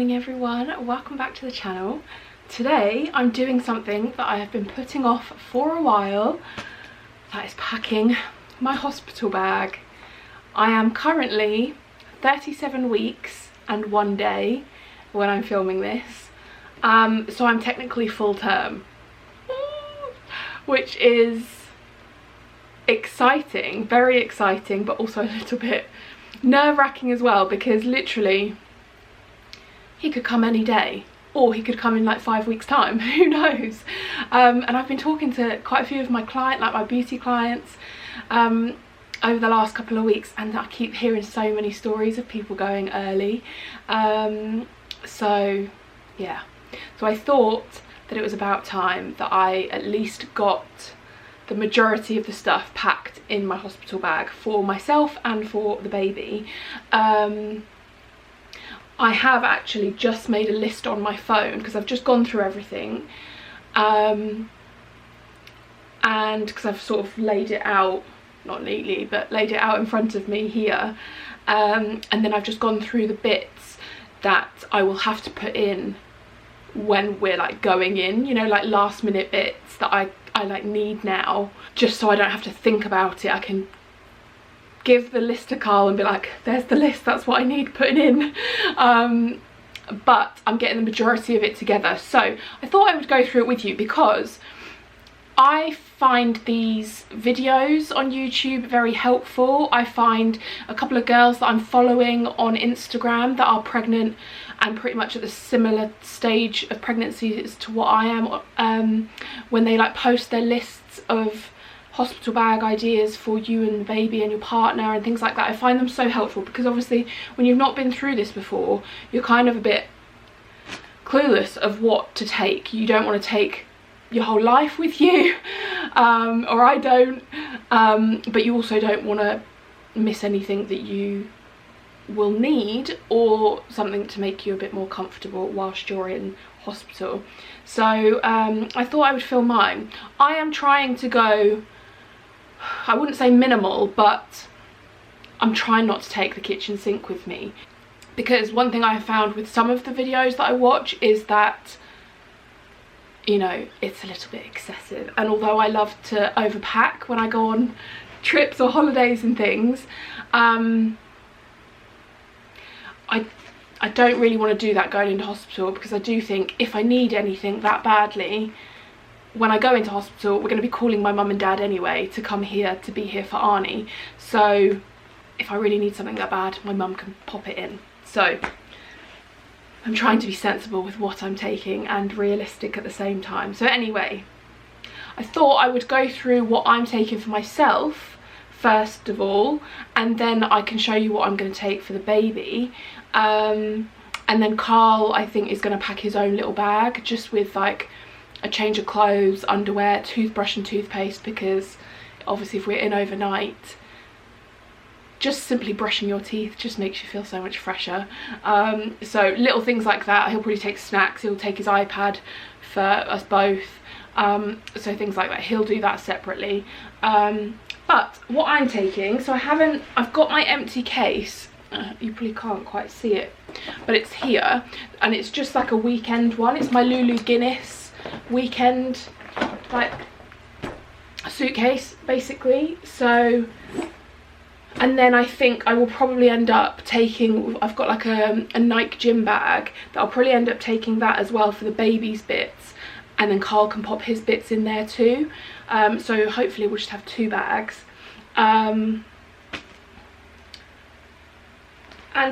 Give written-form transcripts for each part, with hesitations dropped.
morning everyone, welcome back to the channel. Today I'm doing something that I have been putting off for a while. That is packing my hospital bag. I am currently 37 weeks and 1 day when I'm filming this, so I'm technically full term, which is exciting, very exciting, but also a little bit nerve-wracking as well, because literally he could come any day, or he could come in like 5 weeks time, who knows. And I've been talking to quite a few of my my beauty clients over the last couple of weeks, and I keep hearing so many stories of people going early. So yeah, so I thought that it was about time that I at least got the majority of the stuff packed in my hospital bag for myself and for the baby. I have actually just made a list on my phone because I've just gone through everything, and because I've sort of laid it out, not neatly, but laid it out in front of me here, and then I've just gone through the bits that I will have to put in when we're like going in, you know, like last minute bits that I like need now, just so I don't have to think about it. I can give the list to Karl and be like, there's the list, that's what I need putting in. But I'm getting the majority of it together, so I thought I would go through it with you because I find these videos on YouTube very helpful. I find a couple of girls that I'm following on Instagram that are pregnant and pretty much at the similar stage of pregnancy as to what I am, when they like post their lists of hospital bag ideas for you and the baby and your partner and things like that. I find them so helpful because obviously when you've not been through this before, you're kind of a bit clueless of what to take. You don't want to take your whole life with you, or I don't, but you also don't want to miss anything that you will need, or something to make you a bit more comfortable whilst you're in hospital. So I thought I would film mine. I am trying to go, I wouldn't say minimal, but I'm trying not to take the kitchen sink with me, because one thing I have found with some of the videos that I watch is that, you know, it's a little bit excessive. And although I love to overpack when I go on trips or holidays and things, I don't really want to do that going into hospital, because I do think if I need anything that badly, when I go into hospital, we're going to be calling my mum and dad anyway to come here, to be here for Arnie. So if I really need something that bad, my mum can pop it in. So I'm trying to be sensible with what I'm taking and realistic at the same time. So anyway, I thought I would go through what I'm taking for myself first of all, and then I can show you what I'm going to take for the baby. And then Karl, I think, is going to pack his own little bag just with like a change of clothes, underwear, toothbrush and toothpaste, because obviously if we're in overnight, just simply brushing your teeth just makes you feel so much fresher. So little things like that. He'll probably take snacks, he'll take his iPad for us both, so things like that, he'll do that separately. But what I'm taking, so I've got my empty case. You probably can't quite see it, but it's here, and it's just like a weekend one. It's my Lulu Guinness weekend like suitcase basically. So, and then I think I will probably end up taking, I've got like a Nike gym bag that I'll probably end up taking that as well for the baby's bits, and then Karl can pop his bits in there too. So hopefully we'll just have 2 bags. And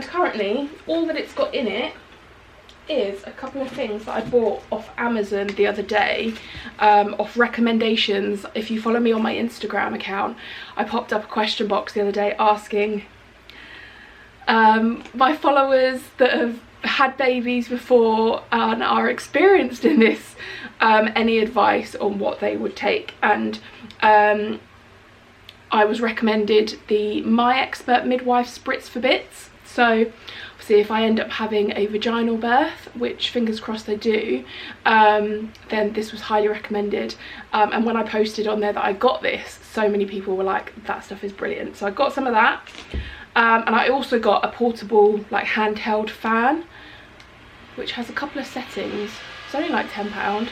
currently all that it's got in it is a couple of things that I bought off Amazon the other day, off recommendations. If you follow me on my Instagram account, I popped up a question box the other day asking my followers that have had babies before and are experienced in this, any advice on what they would take. And I was recommended the My Expert Midwife Spritz for Bits. So obviously if I end up having a vaginal birth, which fingers crossed I do, then this was highly recommended. And when I posted on there that I got this, so many people were like, that stuff is brilliant. So I got some of that. And I also got a portable like handheld fan. which has a couple of settings. It's only like £10,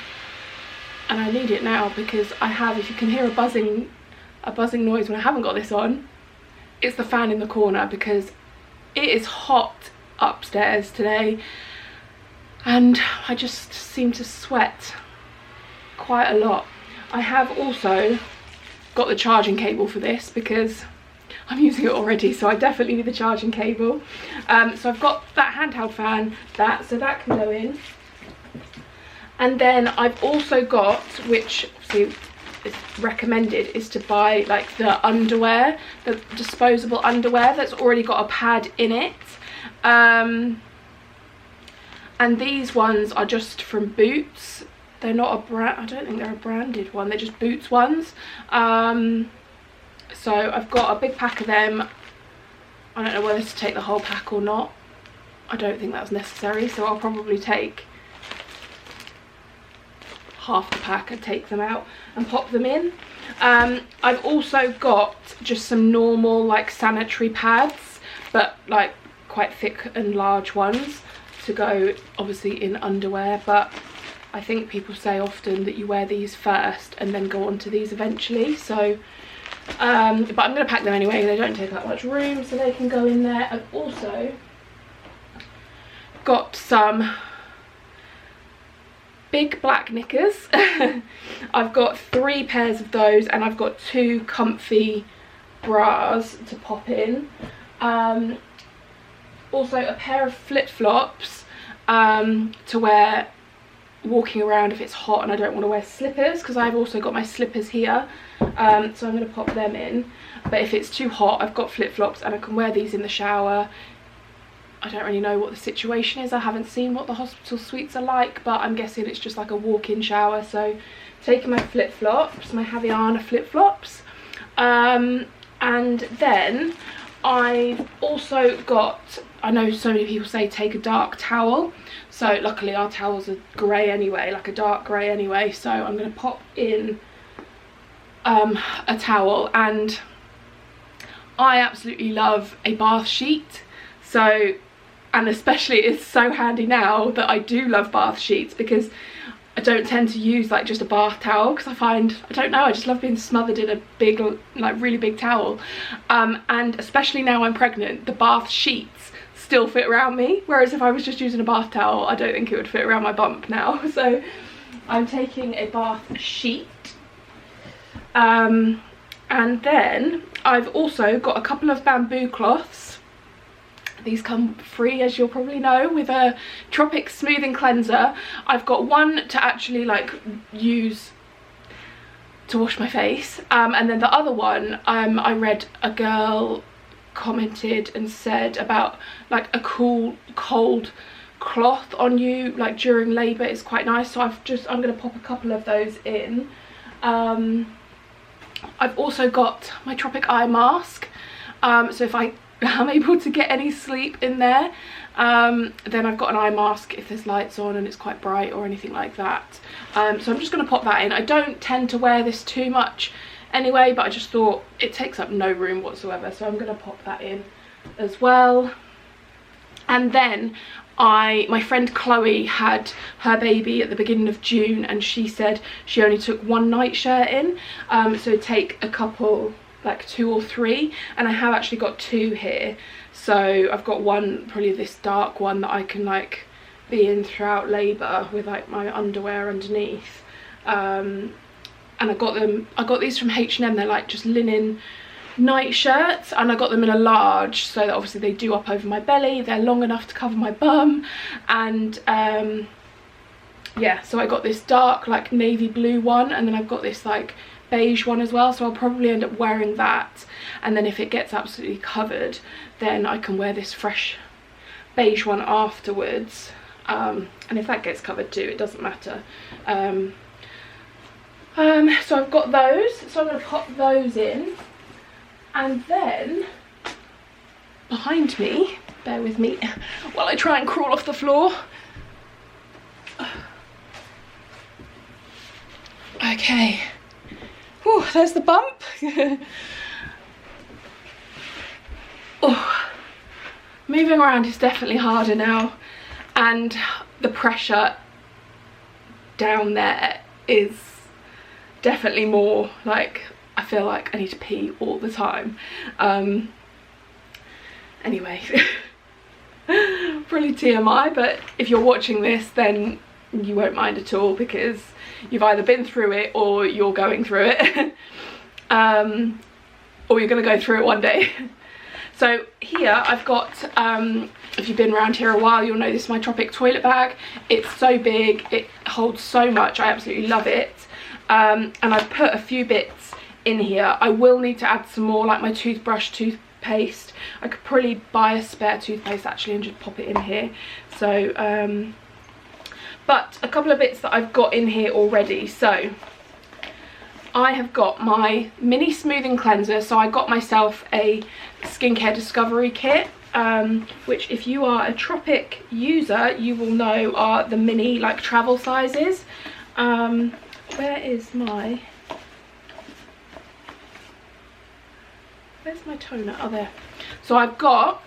and I need it now because I have, if you can hear a buzzing noise when I haven't got this on, it's the fan in the corner because it is hot upstairs today and I just seem to sweat quite a lot. I have also got the charging cable for this because I'm using it already, so I definitely need the charging cable. So I've got that handheld fan, so that can go in. And then I've also got, which obviously is recommended, is to buy like the underwear, the disposable underwear that's already got a pad in it. And these ones are just from Boots. They're not a brand, I don't think they're a branded one, they're just Boots ones. So I've got a big pack of them. I don't know whether to take the whole pack or not. I don't think that's necessary, so I'll probably take half the pack and take them out and pop them in. I've also got just some normal like sanitary pads, but like quite thick and large ones to go obviously in underwear, but I think people say often that you wear these first and then go on to these eventually, so but I'm going to pack them anyway. They don't take up much room, so they can go in there. I've also got some big black knickers. I've got 3 pairs of those, and I've got 2 comfy bras to pop in. Also a pair of flip-flops to wear walking around if it's hot and I don't want to wear slippers, because I've also got my slippers here, so I'm going to pop them in. But if it's too hot, I've got flip-flops and I can wear these in the shower. I don't really know what the situation is. I haven't seen what the hospital suites are like, but I'm guessing it's just like a walk-in shower. So taking my flip-flops, my Haviana flip-flops, and then I've also got, I know so many people say take a dark towel, so luckily our towels are grey anyway, like a dark grey anyway, so I'm going to pop in a towel. And I absolutely love a bath sheet, so, and especially it's so handy now that I do love bath sheets, because I don't tend to use like just a bath towel, because I find, I don't know, I just love being smothered in a big, like really big towel, and especially now I'm pregnant, the bath sheets still fit around me, whereas if I was just using a bath towel, I don't think it would fit around my bump now. So I'm taking a bath sheet, and then I've also got a couple of bamboo cloths. These come free, as you'll probably know, with a Tropic smoothing cleanser. I've got one to actually like use to wash my face, and then the other one, I read a girl commented and said about like a cool cold cloth on you like during labour is quite nice, so I'm going to pop a couple of those in. I've also got my Tropic eye mask, so if I'm able to get any sleep in there, then I've got an eye mask if there's lights on and it's quite bright or anything like that. So I'm just going to pop that in. I don't tend to wear this too much anyway, but I just thought it takes up no room whatsoever, so I'm going to pop that in as well. And then my friend Chloe had her baby at the beginning of June, and she said she only took 1 nightshirt in, so take a couple, like 2 or 3, and I have actually got 2 here. So I've got one, probably this dark one, that I can like be in throughout labour with like my underwear underneath, and I got these from H&M. They're like just linen night shirts, and I got them in a large, so that obviously they do up over my belly, they're long enough to cover my bum, and yeah, so I got this dark like navy blue one, and then I've got this like beige one as well, so I'll probably end up wearing that, and then if it gets absolutely covered, then I can wear this fresh beige one afterwards, and if that gets covered too, it doesn't matter. So I've got those, so I'm going to pop those in, and then behind me, bear with me while I try and crawl off the floor. Okay, whew, there's the bump. Oh, moving around is definitely harder now, and the pressure down there is definitely more like, I feel like I need to pee all the time. Anyway, really TMI, but if you're watching this then you won't mind at all, because you've either been through it or you're going through it. Or you're going to go through it one day. So here I've got, if you've been around here a while, you'll know this is my Tropic toilet bag. It's so big, it holds so much, I absolutely love it. And I've put a few bits in here. I will need to add some more, like my toothbrush, toothpaste. I could probably buy a spare toothpaste actually and just pop it in here. So, but a couple of bits that I've got in here already. So I have got my mini smoothing cleanser. So I got myself a skincare discovery kit, which if you are a Tropic user you will know are the mini like travel sizes. Where's my toner? Oh, there. So I've got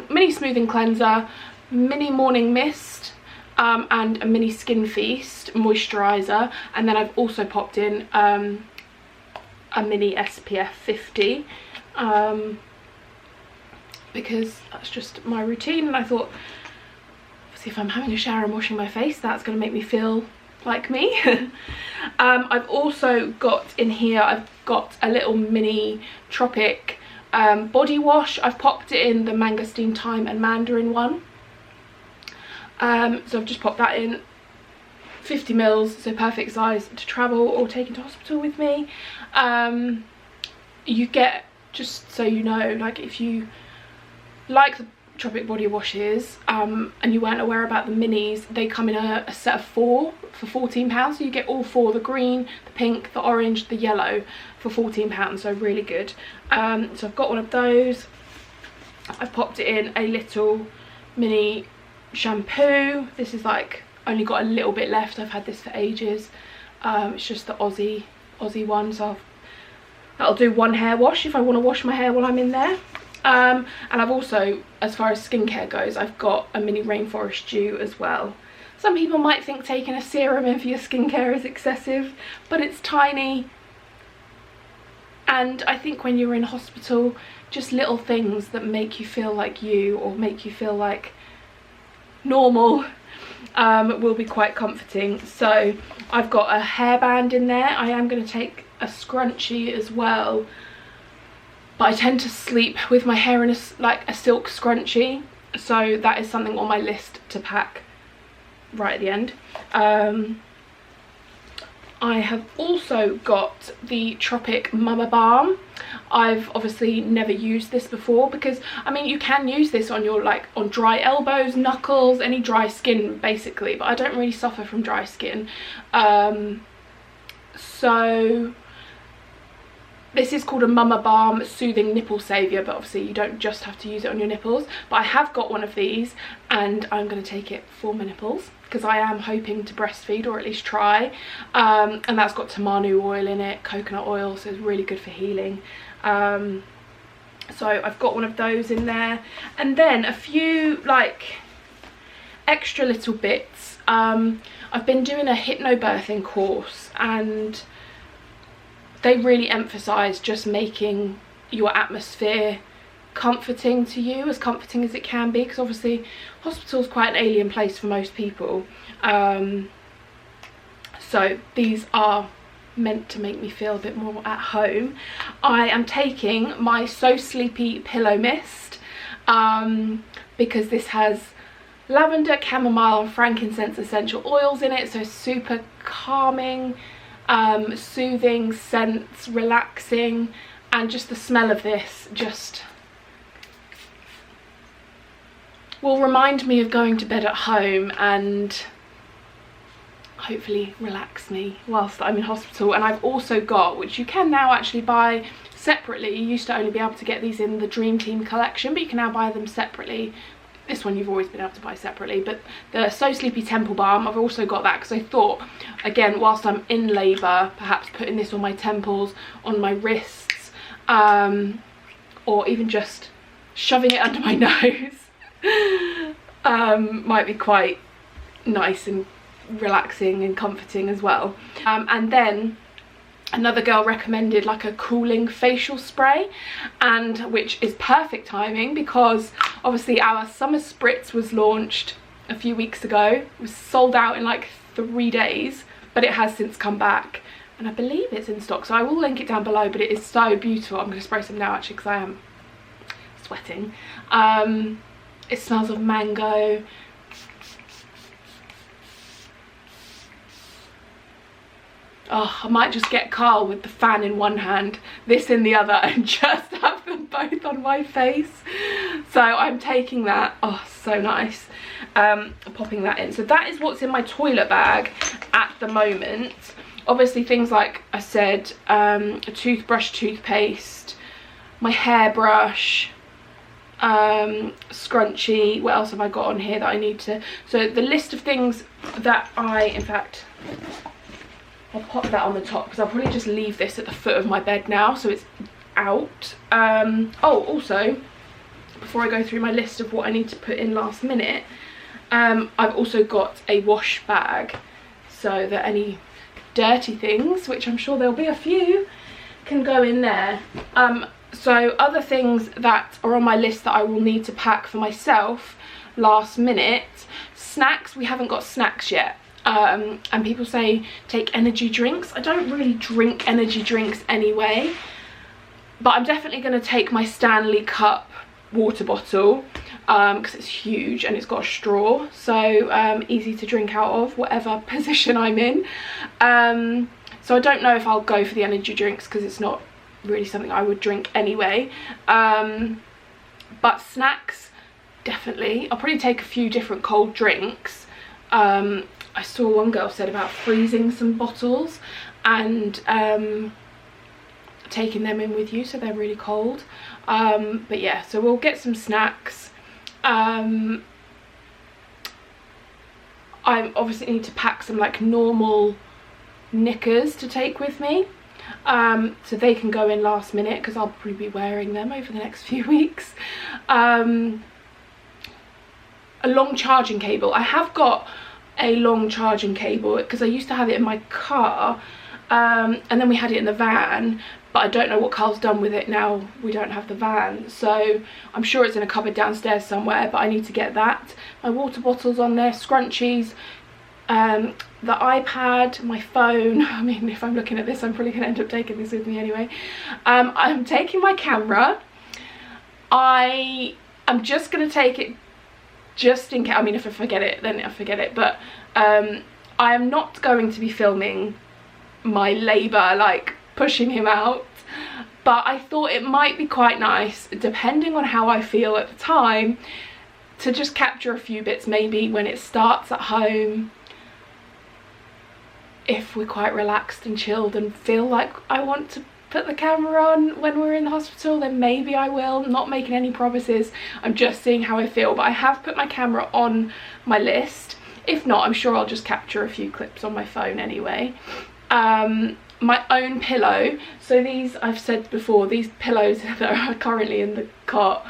mini smoothing cleanser, mini morning mist, and a mini skin feast moisturizer, and then I've also popped in a mini SPF 50, because that's just my routine, and I thought, obviously if I'm having a shower and washing my face, that's going to make me feel like me. I've also got in here, I've got a little mini Tropic body wash. I've popped it in the mangosteen, thyme and mandarin one. So I've just popped that in, 50 mils, so perfect size to travel or take into hospital with me. You get, just so you know, like if you like the Tropic body washes and you weren't aware about the minis, they come in a set of 4 for £14. So you get all 4, the green, the pink, the orange, the yellow, for £14, so really good. So I've got one of those. I've popped it in a little mini shampoo. This is like only got a little bit left. I've had this for ages. It's just the Aussie one, so that'll do one hair wash if I want to wash my hair while I'm in there. And I've also, as far as skincare goes, I've got a mini rainforest dew as well. Some people might think taking a serum in for your skincare is excessive, but it's tiny, and I think when you're in hospital, just little things that make you feel like you, or make you feel like normal, will be quite comforting. So I've got a hairband in there. I am going to take a scrunchie as well, but I tend to sleep with my hair in a silk scrunchie, so that is something on my list to pack right at the end. I have also got the Tropic Mama Balm. I've obviously never used this before, because I mean you can use this on your on dry elbows, knuckles, any dry skin basically, but I don't really suffer from dry skin. So this is called a Mama Balm Soothing Nipple Saviour, but obviously you don't just have to use it on your nipples. But I have got one of these and I'm going to take it for my nipples, because I am hoping to breastfeed, or at least try. And that's got tamanu oil in it, coconut oil, so it's really good for healing. So I've got one of those in there. And then a few extra little bits. I've been doing a hypnobirthing course, and they really emphasise just making your atmosphere comforting to you, as comforting as it can be, because obviously hospital's quite an alien place for most people. So these are meant to make me feel a bit more at home. I am taking my So Sleepy pillow mist, because this has lavender, chamomile and frankincense essential oils in it, so super calming, soothing scents, relaxing, and just the smell of this just will remind me of going to bed at home and hopefully relax me whilst I'm in hospital. And I've also got, which you can now actually buy separately, you used to only be able to get these in the Dream Team collection, but you can now buy them separately. This one you've always been able to buy separately, but the So Sleepy Temple Balm, I've also got that, because I thought, again, whilst I'm in labour, perhaps putting this on my temples, on my wrists, or even just shoving it under my nose might be quite nice and relaxing and comforting as well. And then another girl recommended like a cooling facial spray, and which is perfect timing because obviously our summer spritz was launched a few weeks ago. It was sold out in like 3 days, but it has since come back and I believe it's in stock, so I will link it down below. But it is so beautiful. I'm going to spray some now actually because I am sweating. It smells of mango. Oh, I might just get Karl with the fan in one hand, this in the other, and just have them both on my face. So I'm taking that. Oh, so nice. Popping that in. So that is what's in my toilet bag at the moment. Obviously things like I said, a toothbrush, toothpaste, my hairbrush, scrunchie. What else have I got on here that I need to... So the list of things that in fact, I'll pop that on the top because I'll probably just leave this at the foot of my bed now so it's out. Oh, also, before I go through my list of what I need to put in last minute, I've also got a wash bag so that any dirty things, which I'm sure there'll be a few, can go in there. So other things that are on my list that I will need to pack for myself last minute: snacks. We haven't got snacks yet. And people say take energy drinks. I don't really drink energy drinks anyway, but I'm definitely going to take my Stanley Cup water bottle because it's huge and it's got a straw, so easy to drink out of whatever position I'm in. So I don't know if I'll go for the energy drinks because it's not really something I would drink anyway. But snacks, definitely. I'll probably take a few different cold drinks. I saw one girl said about freezing some bottles and taking them in with you so they're really cold. But yeah, so we'll get some snacks. I obviously need to pack some like normal knickers to take with me, so they can go in last minute because I'll probably be wearing them over the next few weeks. A long charging cable. I have got a long charging cable because I used to have it in my car, and then we had it in the van, but I don't know what Karl's done with it now we don't have the van, so I'm sure it's in a cupboard downstairs somewhere, but I need to get that. My water bottle's on there, scrunchies, the iPad, my phone. I mean, if I'm looking at this, I'm probably going to end up taking this with me anyway. I'm taking my camera. I am just going to take it just in case. I mean, if I forget it, then I forget it, but I am not going to be filming my labour, like pushing him out, but I thought it might be quite nice, depending on how I feel at the time, to just capture a few bits, maybe when it starts at home, if we're quite relaxed and chilled and feel like I want to put the camera on when we're in the hospital, then maybe I will. I'm not making any promises, I'm just seeing how I feel, but I have put my camera on my list. If not, I'm sure I'll just capture a few clips on my phone anyway. My own pillow. So these, I've said before, these pillows that are currently in the cot,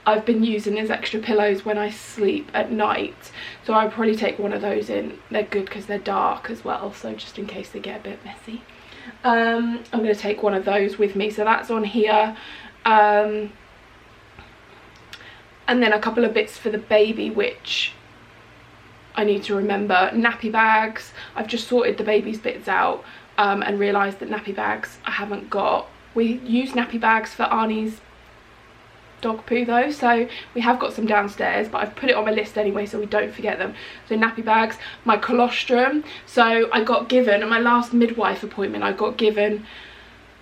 I've been using as extra pillows when I sleep at night, so I'll probably take one of those in. They're good because they're dark as well, so just in case they get a bit messy. I'm going to take one of those with me, so that's on here. And then a couple of bits for the baby, which I need to remember. Nappy bags. I've just sorted the baby's bits out and realised that nappy bags I haven't got. We use nappy bags for Arnie's dog poo though, so we have got some downstairs, but I've put it on my list anyway so we don't forget them. So nappy bags, my colostrum. So I got given, at my last midwife appointment, I got given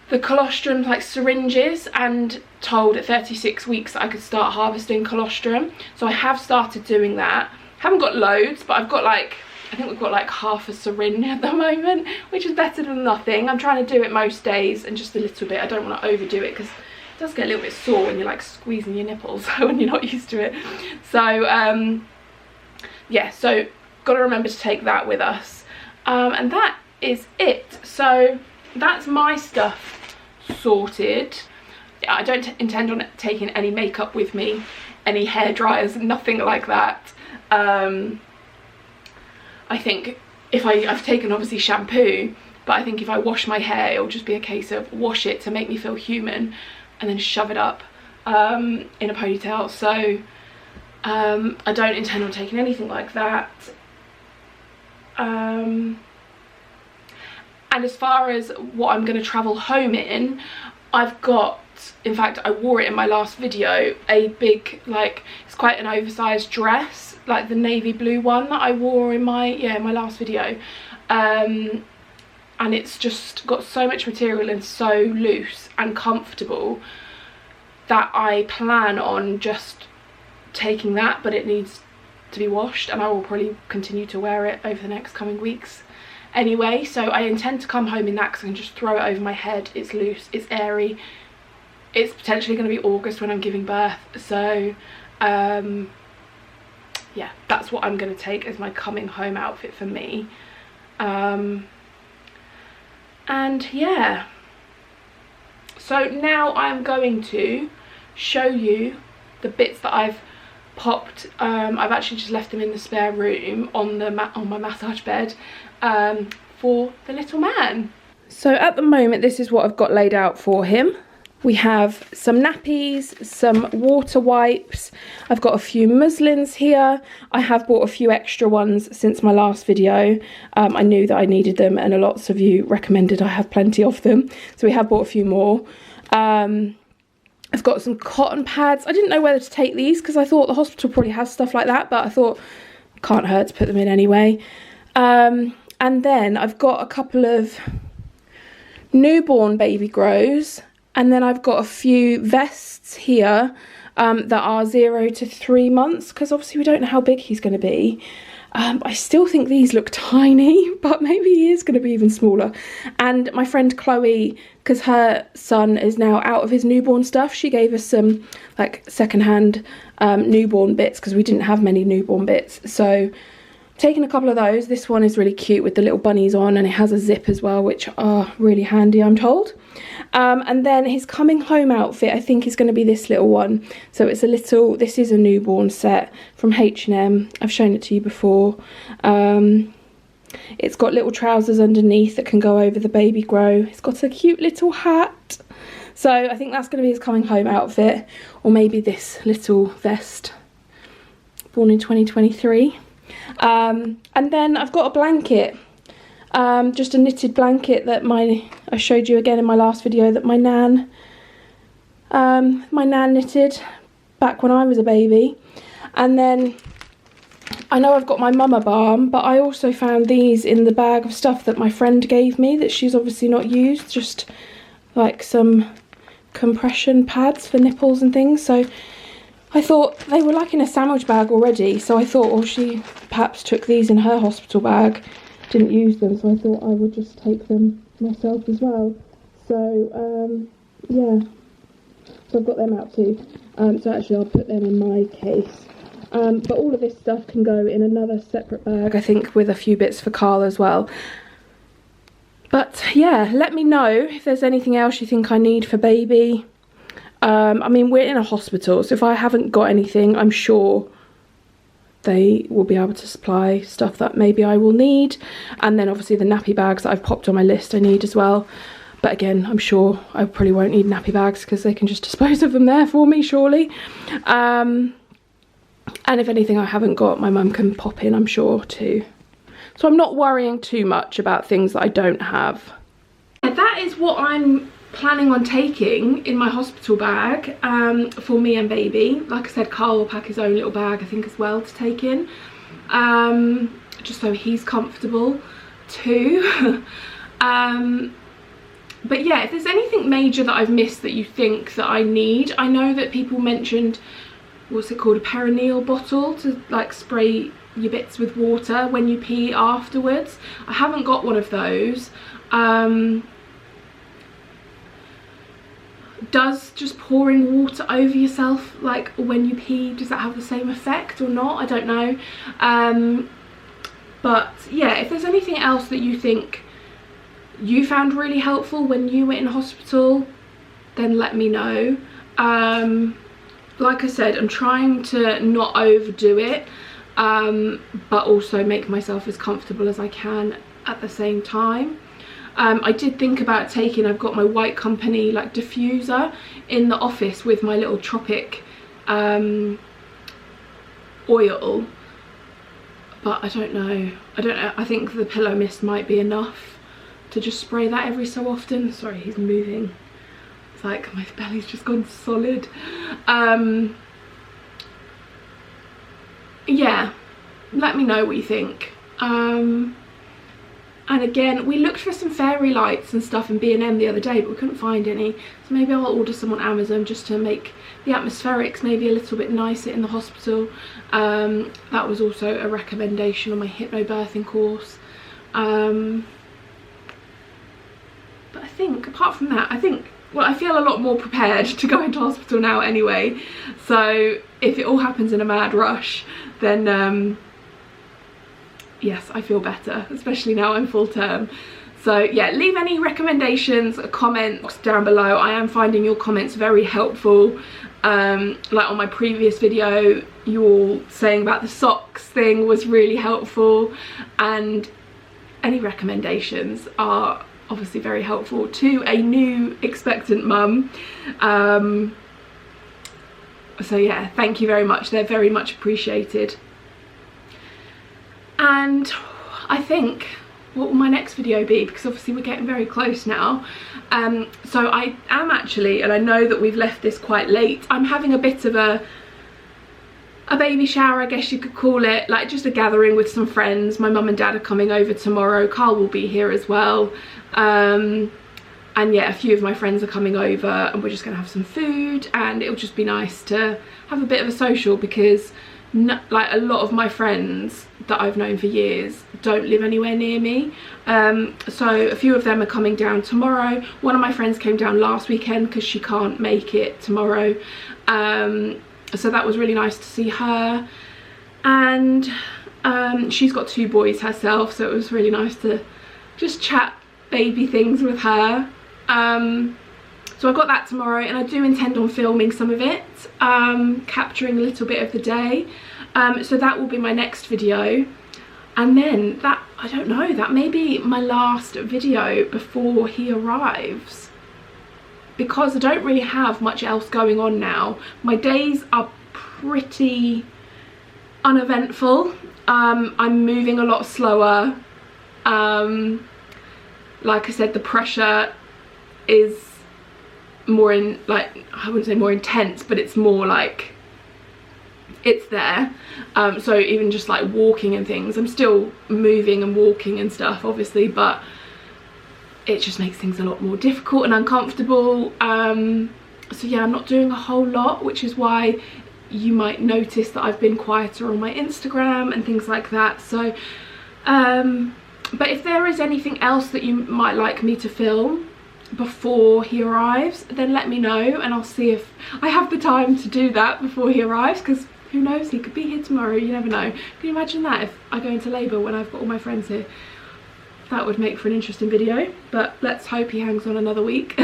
the colostrum, like syringes, and told at 36 weeks that I could start harvesting colostrum. So I have started doing that. Haven't got loads, but I've got like, I think we've got like half a syringe at the moment, which is better than nothing. I'm trying to do it most days and just a little bit. I don't want to overdo it because it does get a little bit sore when you're like squeezing your nipples when you're not used to it. So yeah, so got to remember to take that with us. And that is it. So that's my stuff sorted. I don't intend on taking any makeup with me, any hair dryers, nothing like that. I think if I've taken obviously shampoo, but I think if I wash my hair, it'll just be a case of wash it to make me feel human and then shove it up in a ponytail. So I don't intend on taking anything like that. And as far as what I'm going to travel home in, I've got, in fact I wore it in my last video, a big, like, it's quite an oversized dress, like the navy blue one that I wore in my last video, and it's just got so much material and so loose and comfortable that I plan on just taking that, but it needs to be washed, and I will probably continue to wear it over the next coming weeks anyway. So I intend to come home in that because I can just throw it over my head. It's loose, it's airy, it's potentially going to be August when I'm giving birth, so yeah, that's what I'm going to take as my coming home outfit for me. And yeah, so now I'm going to show you the bits that I've popped. I've actually just left them in the spare room on my massage bed for the little man. So at the moment, this is what I've got laid out for him. We have some nappies, some water wipes. I've got a few muslins here. I have bought a few extra ones since my last video. I knew that I needed them, and lots of you recommended I have plenty of them. So we have bought a few more. I've got some cotton pads. I didn't know whether to take these because I thought the hospital probably has stuff like that, but I thought can't hurt to put them in anyway. And then I've got a couple of newborn baby grows. And then I've got a few vests here that are 0 to 3 months, because obviously we don't know how big he's going to be. I still think these look tiny, but maybe he is going to be even smaller. And my friend Chloe, because her son is now out of his newborn stuff, she gave us some like secondhand newborn bits, because we didn't have many newborn bits. So taking a couple of those. This one is really cute with the little bunnies on, and it has a zip as well, which are really handy, I'm told. And then his coming home outfit, I think, is going to be this little one. So it's a little, this is a newborn set from H&M. I've shown it to you before. It's got little trousers underneath that can go over the baby grow. It's got a cute little hat. So I think that's going to be his coming home outfit, or maybe this little vest, born in 2023. And then I've got a blanket, just a knitted blanket that I showed you again in my last video, that my nan knitted back when I was a baby. And then I know I've got my mama balm, but I also found these in the bag of stuff that my friend gave me that she's obviously not used, just like some compression pads for nipples and things. So I thought they were like in a sandwich bag already, so I thought, well, she perhaps took these in her hospital bag, didn't use them, so I thought I would just take them myself as well. So yeah, so I've got them out too. So actually I'll put them in my case. But all of this stuff can go in another separate bag, I think, with a few bits for Karl as well. But yeah, let me know if there's anything else you think I need for baby. I mean, we're in a hospital, so if I haven't got anything, I'm sure they will be able to supply stuff that maybe I will need. And then obviously the nappy bags that I've popped on my list I need as well. But again, I'm sure I probably won't need nappy bags because they can just dispose of them there for me, surely. And if anything I haven't got, my mum can pop in, I'm sure, too. So I'm not worrying too much about things that I don't have. That is what I'm planning on taking in my hospital bag for me and baby. Like I said, Karl will pack his own little bag, I think, as well to take in, just so he's comfortable too. But yeah, if there's anything major that I've missed that you think that I need, I know that people mentioned, what's it called, a perineal bottle to like spray your bits with water when you pee afterwards. I haven't got one of those. Does just pouring water over yourself, like when you pee, does that have the same effect or not? I don't know. But yeah, if there's anything else that you think you found really helpful when you were in hospital, then let me know. Like I said, I'm trying to not overdo it. but also make myself as comfortable as I can at the same time. I did think about taking, I've got my White Company like diffuser in the office with my little Tropic oil, but I don't know, I think the pillow mist might be enough to just spray that every so often. Sorry, he's moving, it's like my belly's just gone solid. Yeah, let me know what you think. And again, we looked for some fairy lights and stuff in B&M the other day, but we couldn't find any, so maybe I'll order some on Amazon just to make the atmospherics maybe a little bit nicer in the hospital. That was also a recommendation on my hypnobirthing course. But I think apart from that, well, I feel a lot more prepared to go into hospital now anyway, so if it all happens in a mad rush, then yes, I feel better, especially now I'm full term. So yeah, leave any recommendations, comments down below. I am finding your comments very helpful. Like on my previous video, you all saying about the socks thing was really helpful, and any recommendations are obviously very helpful to a new expectant mum. So yeah, thank you very much, they're very much appreciated. And I think, what will my next video be, because obviously we're getting very close now. So I am actually, and I know that we've left this quite late, I'm having a bit of a baby shower, I guess you could call it, like just a gathering with some friends. My mum and dad are coming over tomorrow, Karl will be here as well, and yeah, a few of my friends are coming over, and we're just gonna have some food, and it'll just be nice to have a bit of a social, because like a lot of my friends that I've known for years don't live anywhere near me. So a few of them are coming down tomorrow. One of my friends came down last weekend because she can't make it tomorrow, so that was really nice to see her. And she's got 2 boys herself, so it was really nice to just chat baby things with her. So I've got that tomorrow, and I do intend on filming some of it, capturing a little bit of the day. So that will be my next video, and then that, I don't know, that may be my last video before he arrives, because I don't really have much else going on now. My days are pretty uneventful. I'm moving a lot slower. Like I said, the pressure is more in, like, I wouldn't say more intense, but it's more like it's there. So even just like walking and things, I'm still moving and walking and stuff obviously, but it just makes things a lot more difficult and uncomfortable. So yeah, I'm not doing a whole lot, which is why you might notice that I've been quieter on my Instagram and things like that. So but if there is anything else that you might like me to film before he arrives, then let me know, and I'll see if I have the time to do that before he arrives, because who knows, he could be here tomorrow, you never know. Can you imagine that, if I go into labour when I've got all my friends here? That would make for an interesting video, but let's hope he hangs on another week.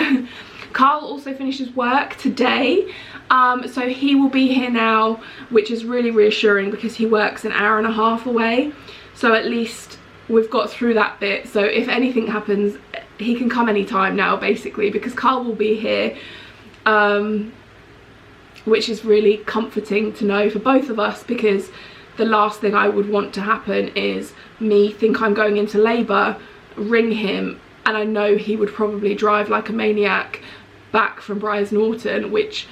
Karl also finishes work today, so he will be here now, which is really reassuring because he works an hour and a half away, so at least we've got through that bit. So if anything happens, he can come anytime now basically, because Karl will be here, which is really comforting to know for both of us, because the last thing I would want to happen is me think I'm going into labour, ring him, and I know he would probably drive like a maniac back from Briars Norton, which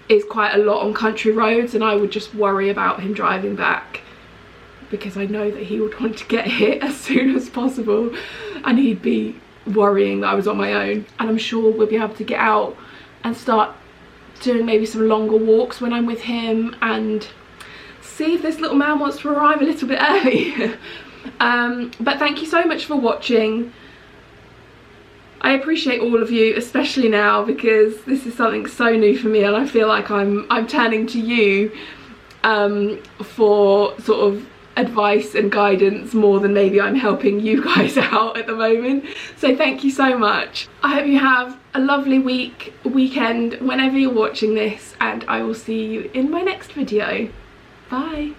is quite a lot on country roads, and I would just worry about him driving back, because I know that he would want to get here as soon as possible, and he'd be worrying that I was on my own. And I'm sure we'll be able to get out and start doing maybe some longer walks when I'm with him, and see if this little man wants to arrive a little bit early. But thank you so much for watching. I appreciate all of you, especially now, because this is something so new for me, and I feel like I'm turning to you for sort of advice and guidance more than maybe I'm helping you guys out at the moment. So thank you so much. I hope you have a lovely weekend whenever you're watching this, and I will see you in my next video. Bye.